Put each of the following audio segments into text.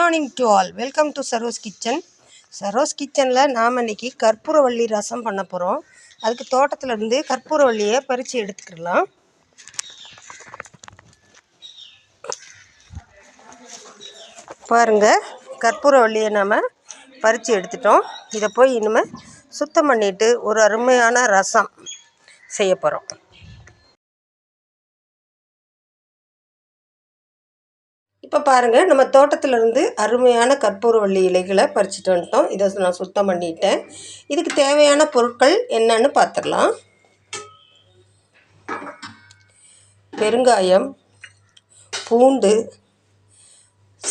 Morning to all. Welcome to Saro's kitchen. Saro's கிச்சனில் நாம் இன்றைக்கி கற்பூரவள்ளி ரசம் பண்ண போகிறோம். அதுக்கு தோட்டத்திலேருந்து கற்பூரவள்ளியை பறித்து எடுத்துக்கிடலாம். பாருங்கள், கற்பூரவள்ளியை நாம் பறித்து எடுத்துட்டோம். இதை போய் இனிமேல் சுத்தம் பண்ணிவிட்டு ஒரு அருமையான ரசம் செய்ய போகிறோம். இப்போ பாருங்கள், நம்ம தோட்டத்திலேருந்து அருமையான கற்பூரவள்ளி இலைகளை பறிச்சுட்டு வந்துட்டோம். இதை நான் சுத்தம் பண்ணிட்டேன். இதுக்கு தேவையான பொருட்கள் என்னன்னு பார்த்துடலாம். பெருங்காயம், பூண்டு,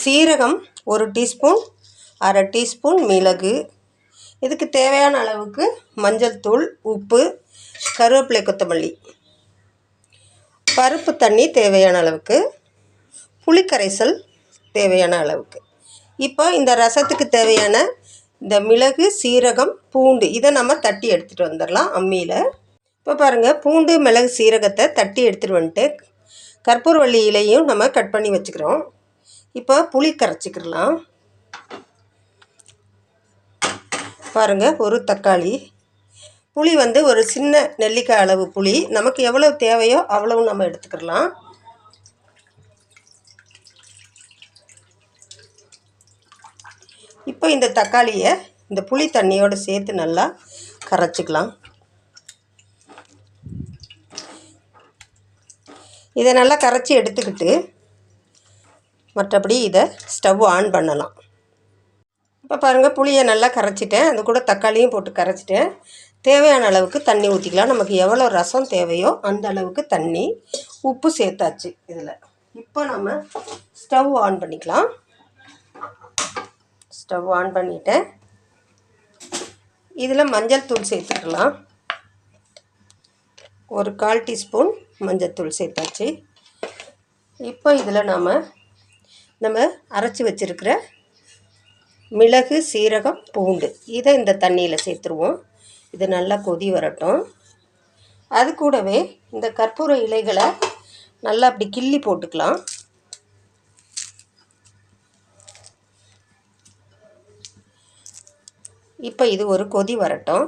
சீரகம் 1 டீஸ்பூன், 1/2 டீஸ்பூன் மிளகு, இதுக்கு தேவையான அளவுக்கு மஞ்சள் தூள், உப்பு, கருவேப்பிலை, கொத்தமல்லி, பருப்பு தண்ணி தேவையான அளவுக்கு, புளிக்கரைசல் தேவையான அளவுக்கு. இப்போ இந்த ரசத்துக்கு தேவையான இந்த மிளகு, சீரகம், பூண்டு இதை நம்ம தட்டி எடுத்துகிட்டு வந்துடலாம் அம்மியில். இப்போ பாருங்கள், பூண்டு, மிளகு, சீரகத்தை தட்டி எடுத்துகிட்டு வந்துட்டு கற்பூரவள்ளி இலையும் நம்ம கட் பண்ணி வச்சுக்கிறோம். இப்போ புளி கரைச்சிக்கிடலாம். பாருங்கள், ஒரு தக்காளி, புளி ஒரு சின்ன நெல்லிக்காய் அளவு புளி, நமக்கு எவ்வளவு தேவையோ அவ்வளவு நம்ம எடுத்துக்கிடலாம். இப்போ இந்த தக்காளியை இந்த புளி தண்ணியோடு சேர்த்து நல்லா கரைச்சிக்கலாம். இதை நல்லா கரைச்சி எடுத்துக்கிட்டு மற்றபடி இதை ஸ்டவ் ஆன் பண்ணலாம். இப்போ பாருங்கள், புளியை நல்லா கரைச்சிட்டேன். அது கூட தக்காளியும் போட்டு கரைச்சிட்டேன். தேவையான அளவுக்கு தண்ணி ஊற்றிக்கலாம். நமக்கு எவ்வளோ ரசம் தேவையோ அந்த அளவுக்கு தண்ணி, உப்பு சேர்த்தாச்சு இதில். இப்போ நம்ம ஸ்டவ் ஆன் பண்ணிக்கலாம். ஸ்டவ் ஆன் பண்ணிவிட்டேன். இதில் மஞ்சள் தூள் சேர்த்துக்கலாம். ஒரு 1/4 டீஸ்பூன் மஞ்சள் தூள் சேர்த்தாச்சு. இப்போ இதில் நம்ம அரைச்சி வச்சுருக்கிற மிளகு, சீரகம், பூண்டு இதை இந்த தண்ணியில் சேர்த்துருவோம். இது நல்லா கொதி வரட்டும். அது கூடவே இந்த கற்பூர இலைகளை நல்லா அப்படி கிள்ளி போட்டுக்கலாம். இப்போ இது ஒரு கொதி வரட்டும்.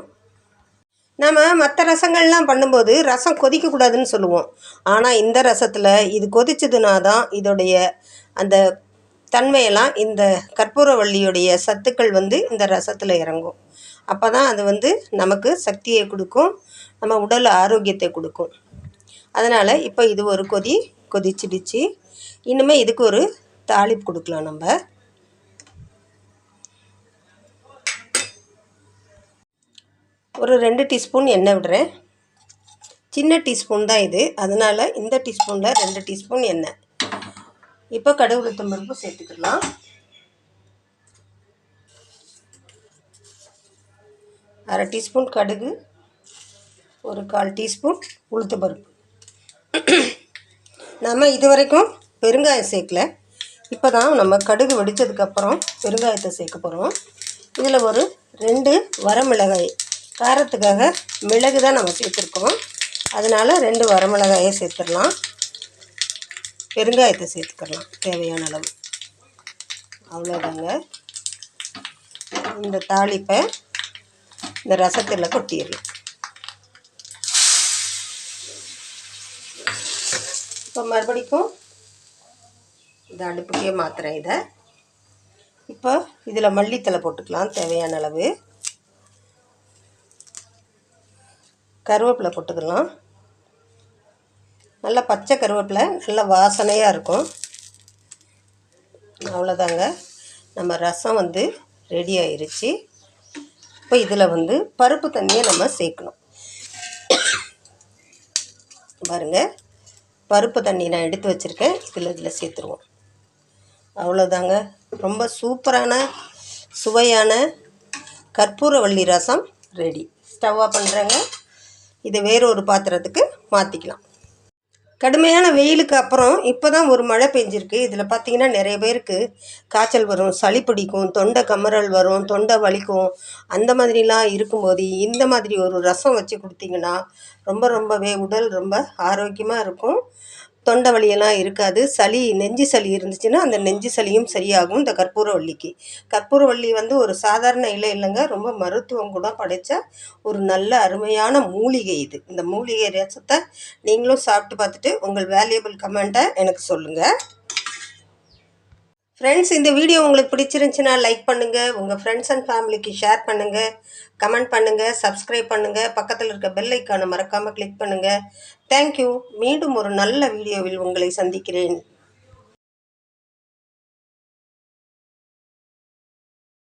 நம்ம மற்ற ரசங்கள்லாம் பண்ணும்போது ரசம் கொதிக்கக்கூடாதுன்னு சொல்லுவோம். ஆனால் இந்த ரசத்தில் இது கொதிச்சதுனா தான் இதோடைய அந்த தன்மையெல்லாம், இந்த கற்பூரவள்ளியுடைய சத்துக்கள் இந்த ரசத்தில் இறங்கும். அப்போ தான் அது நமக்கு சக்தியை கொடுக்கும், நம்ம உடல் ஆரோக்கியத்தை கொடுக்கும். அதனால் இப்போ இது ஒரு கொதிச்சிடுச்சு. இனிமேல் இதுக்கு ஒரு தாளிப்பு கொடுக்கலாம். நம்ம ஒரு 2 டீஸ்பூன் எண்ணெய் விடுறேன். சின்ன டீஸ்பூன் தான் இது, அதனால் இந்த டீஸ்பூனில் 2 டீஸ்பூன் எண்ணெய். இப்போ கடுகு, உளுத்தம் பருப்பு சேர்த்துக்கலாம். அரை டீஸ்பூன் கடுகு, ஒரு 1/4 டீஸ்பூன் உளுத்தம் பருப்பு. நம்ம இது வரைக்கும் பெருங்காயம் சேர்க்கல. இப்போ தான் நம்ம கடுகு வெடித்ததுக்கப்புறம் பெருங்காயத்தை சேர்க்க போகிறோம். இதில் ஒரு 2 வரமிளகாய், காரத்துக்காக மிளகு தான் நம்ம சேர்த்துருக்கோம், அதனால் 2 வரமிளகாயை சேர்த்துடலாம். பெருங்காயத்தை சேர்த்துக்கலாம் தேவையான அளவு. அவ்வளோதாங்க. இந்த தாளிப்பை இந்த ரசத்தில் கொட்டிடலாம். இப்போ மறுபடிக்கும் இந்த அடுப்புக்கே மாற்றுறேன் இதை. இப்போ இதில் மல்லித்தலை போட்டுக்கலாம் தேவையான அளவு. கருவேப்பிலை போட்டுக்கலாம். நல்லா பச்சை கருவேப்பிலை, நல்லா வாசனையாக இருக்கும். அவ்வளோதாங்க, நம்ம ரசம் ரெடி ஆயிருச்சு. இப்போ இதில் பருப்பு தண்ணியை நம்ம சேர்க்கணும். பாருங்கள், பருப்பு தண்ணி நான் எடுத்து வச்சுருக்கேன். இதில் சேர்த்துருவோம். அவ்வளோதாங்க, ரொம்ப சூப்பரான சுவையான கற்பூரவள்ளி ரசம் ரெடி. ஸ்டவ் ஆஃப் பண்ணுறேங்க. இதை வேறு ஒரு பாத்திரத்துக்கு மாற்றிக்கலாம். கடுமையான வெயிலுக்கு அப்புறம் இப்போ தான் ஒரு மழை பெஞ்சிருக்கு. இதில் பார்த்திங்கன்னா நிறைய பேருக்கு காய்ச்சல் வரும், சளி பிடிக்கும், தொண்டை கமறல் வரும், தொண்டை வலிக்கும். அந்த மாதிரிலாம் இருக்கும்போது இந்த மாதிரி ஒரு ரசம் வச்சு கொடுத்திங்கன்னா ரொம்பவே உடல் ரொம்ப ஆரோக்கியமாக இருக்கும். தொண்டை வலியெல்லாம் இருக்காது. சளி நெஞ்சு சளி இருந்துச்சுன்னா அந்த நெஞ்சு சளியும் சரியாகும் இந்த கற்பூரவள்ளிக்கு. கற்பூரவள்ளி வந்து ஒரு சாதாரண இலை இல்லைங்க, ரொம்ப மருத்துவம் கூட படைத்த ஒரு நல்ல அருமையான மூலிகை இது. இந்த மூலிகை ரசத்தை நீங்களும் சாப்பிட்டு பார்த்துட்டு உங்கள் வேல்யூபிள் கமெண்ட்டை எனக்கு சொல்லுங்கள். ஃப்ரெண்ட்ஸ், இந்த வீடியோ உங்களுக்கு பிடிச்சிருந்துச்சுன்னா லைக் பண்ணுங்கள், உங்கள் ஃப்ரெண்ட்ஸ் அண்ட் ஃபேமிலிக்கு ஷேர் பண்ணுங்கள், கமெண்ட் பண்ணுங்கள், சப்ஸ்கிரைப் பண்ணுங்கள், பக்கத்தில் இருக்க பெல் ஐக்கானை மறக்காமல் கிளிக் பண்ணுங்கள். தேங்க்யூ. மீண்டும் ஒரு நல்ல வீடியோவில் உங்களை சந்திக்கிறேன்.